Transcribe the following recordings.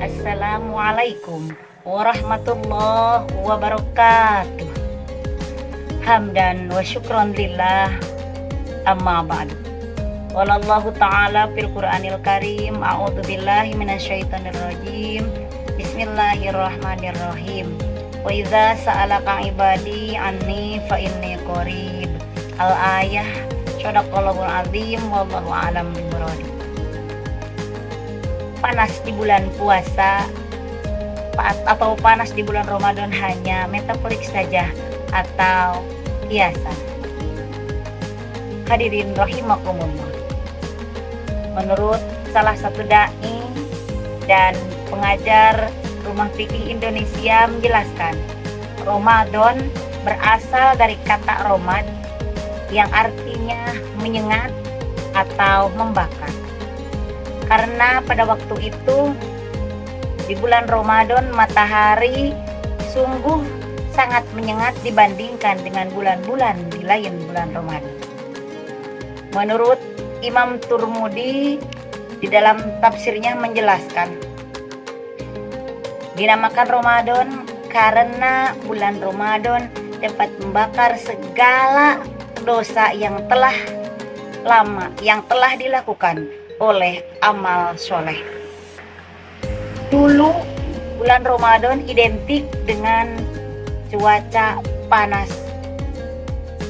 Assalamualaikum warahmatullahi wabarakatuh. Hamdan wa syukran lillah, amma ba'du. Wallahu ta'ala fil Qur'anil Karim, a'udzu billahi minasyaitonir rajim. Bismillahirrahmanirrahim. Wa idza sa'alaka ibadi anni fa inni qarib. Al-ayah. Shadaqallahul azim, wallahu a'lam bishawab. Panas di bulan puasa atau panas di bulan Ramadan hanya metaforik saja atau kiasan? Hadirin rahimakumullah. Menurut salah satu dai dan pengajar Rumah Fikih Indonesia menjelaskan, Ramadan berasal dari kata romad yang artinya menyengat atau membakar. Karena pada waktu itu di bulan Ramadan matahari sungguh sangat menyengat dibandingkan dengan bulan-bulan di lain bulan Ramadan. Menurut Imam Turmudi di dalam tafsirnya menjelaskan, dinamakan Ramadan karena bulan Ramadan dapat membakar segala dosa yang telah dilakukan oleh amal soleh. Dulu bulan Ramadan identik dengan cuaca panas,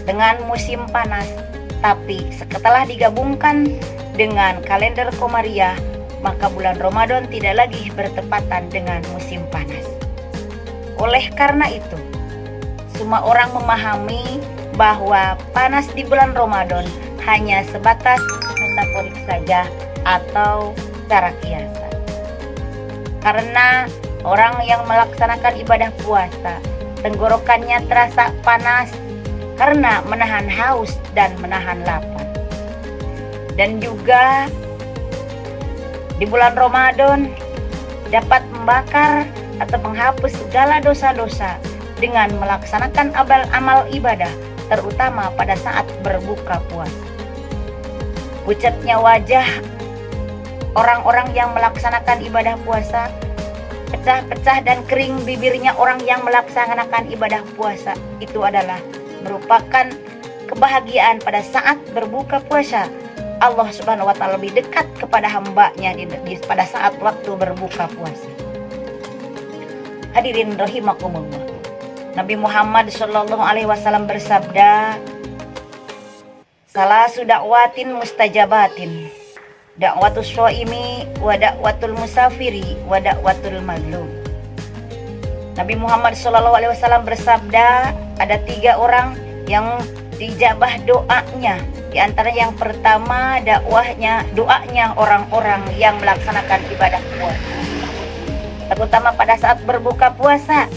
dengan musim panas. Tapi setelah digabungkan dengan kalender Komariah, maka bulan Ramadan tidak lagi bertepatan dengan musim panas. Oleh karena itu, semua orang memahami bahwa panas di bulan Ramadan hanya sebatas metaforik saja atau cara kiasan. Karena orang yang melaksanakan ibadah puasa, tenggorokannya terasa panas karena menahan haus dan menahan lapar. Dan juga di bulan Ramadan dapat membakar atau menghapus segala dosa-dosa dengan melaksanakan amal ibadah, terutama pada saat berbuka puasa. Pucatnya wajah orang-orang yang melaksanakan ibadah puasa, pecah-pecah dan kering bibirnya orang yang melaksanakan ibadah puasa, itu adalah merupakan kebahagiaan pada saat berbuka puasa. Allah Subhanahu wa Ta'ala lebih dekat kepada hambanya pada saat waktu berbuka puasa. Hadirin rahimakumullah. Nabi Muhammad sallallahu alaihi wasallam bersabda, salasu da'watin mustajabatin, da'watus shaimi wa da'watul musafiri wa da'watul mazlum. Nabi Muhammad sallallahu alaihi wasallam bersabda, ada 3 orang yang dijabah doanya. Di antara yang pertama doanya orang-orang yang melaksanakan ibadah puasa. Terutama pada saat berbuka puasa,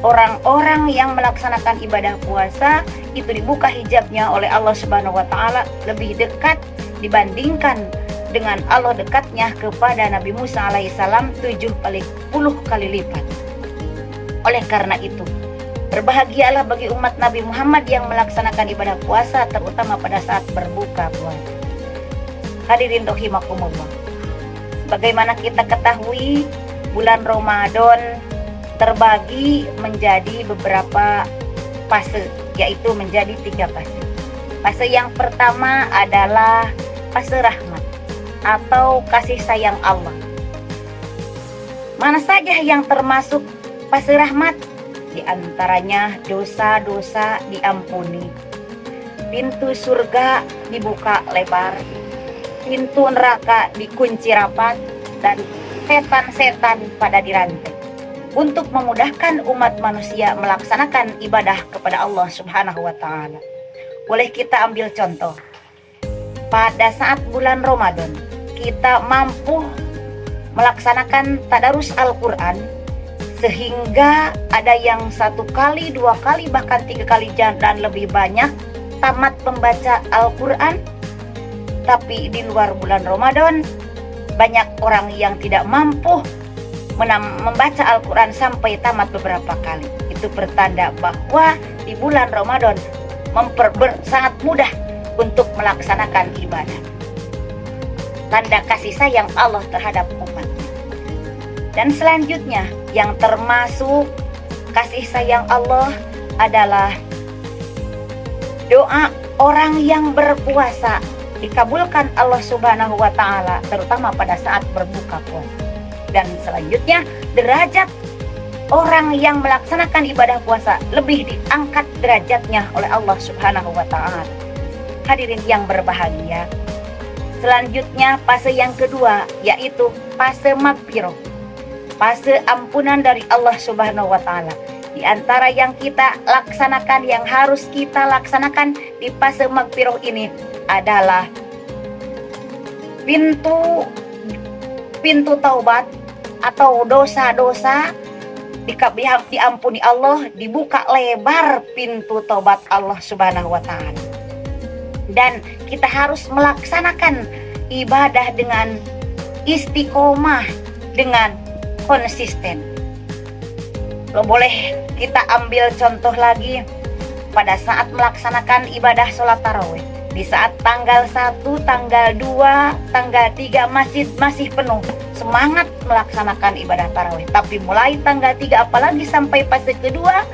orang-orang yang melaksanakan ibadah puasa itu dibuka hijabnya oleh Allah Subhanahu wa Ta'ala lebih dekat dibandingkan dengan Allah dekatnya kepada Nabi Musa alaihissalam 70 kali lipat. Oleh karena itu, berbahagialah bagi umat Nabi Muhammad yang melaksanakan ibadah puasa terutama pada saat berbuka puasa. Hadirin rahimakumullah. Bagaimana kita ketahui, bulan Ramadan terbagi menjadi beberapa fase, yaitu menjadi 3 fase. Fase yang pertama adalah fase rahmat atau kasih sayang Allah. Mana saja yang termasuk fase rahmat? Di antaranya dosa-dosa diampuni, pintu surga dibuka lebar, pintu neraka dikunci rapat, dan setan-setan pada dirantai, untuk memudahkan umat manusia melaksanakan ibadah kepada Allah Subhanahu wa Ta'ala. Boleh kita ambil contoh. Pada saat bulan Ramadan, kita mampu melaksanakan tadarus Al-Quran, sehingga ada yang 1 kali, 2 kali, bahkan 3 kali dan lebih banyak tamat membaca Al-Quran. Tapi di luar bulan Ramadan, banyak orang yang tidak mampu membaca Al-Quran sampai tamat beberapa kali. Itu pertanda bahwa di bulan Ramadan sangat mudah untuk melaksanakan ibadah. Tanda kasih sayang Allah terhadap umat. Dan selanjutnya yang termasuk kasih sayang Allah adalah doa orang yang berpuasa dikabulkan Allah Subhanahu wa taala, terutama pada saat berbuka puasa. Dan selanjutnya derajat orang yang melaksanakan ibadah puasa lebih diangkat derajatnya oleh Allah Subhanahu wa taala. Hadirin yang berbahagia, selanjutnya fase yang kedua yaitu fase magfirah, fase ampunan dari Allah Subhanahu wa taala. Di antara yang kita laksanakan, yang harus kita laksanakan di fase magfirah ini adalah pintu taubat atau dosa-dosa diampuni Allah, dibuka lebar pintu taubat Allah Subhanahu wa taala. Dan kita harus melaksanakan ibadah dengan istiqomah, dengan konsisten. Lo boleh kita ambil contoh lagi pada saat melaksanakan ibadah sholat tarawih. Di saat tanggal 1, tanggal 2, tanggal 3 masih penuh semangat melaksanakan ibadah tarawih. Tapi mulai tanggal 3 apalagi sampai fase kedua,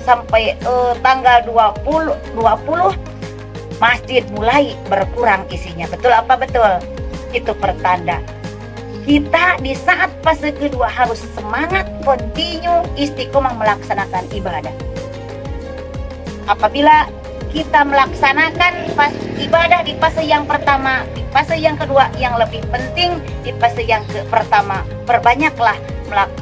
sampai tanggal 20 masjid mulai berkurang isinya. Betul apa betul? Itu pertanda kita di saat fase kedua harus semangat, continue, istiqomah melaksanakan ibadah. Apabila kita melaksanakan ibadah di fase yang pertama, di fase yang kedua yang lebih penting, di fase yang pertama perbanyaklah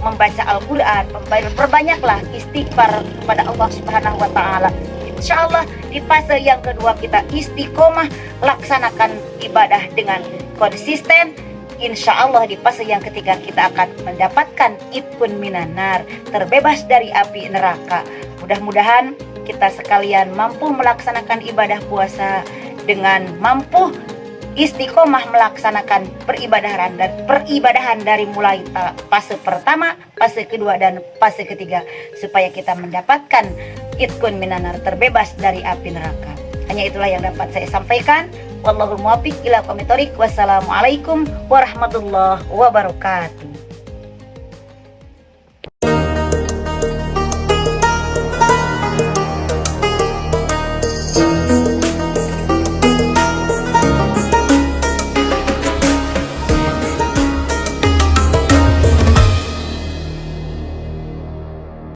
membaca Al-Quran, perbanyaklah istighfar kepada Allah Subhanahu wa taala. Insya Allah di fase yang kedua kita istiqomah laksanakan ibadah dengan konsisten. Insya Allah di fase yang ketiga kita akan mendapatkan itqun minanar, terbebas dari api neraka. Mudah-mudahan kita sekalian mampu melaksanakan ibadah puasa dengan mampu istiqomah melaksanakan peribadahan dari mulai fase pertama, fase kedua dan fase ketiga, supaya kita mendapatkan itqun minanar, terbebas dari api neraka. Hanya itulah yang dapat saya sampaikan. Wallahul muwaffiq ila aqwamit thoriq. Wassalamualaikum warahmatullahi wabarakatuh.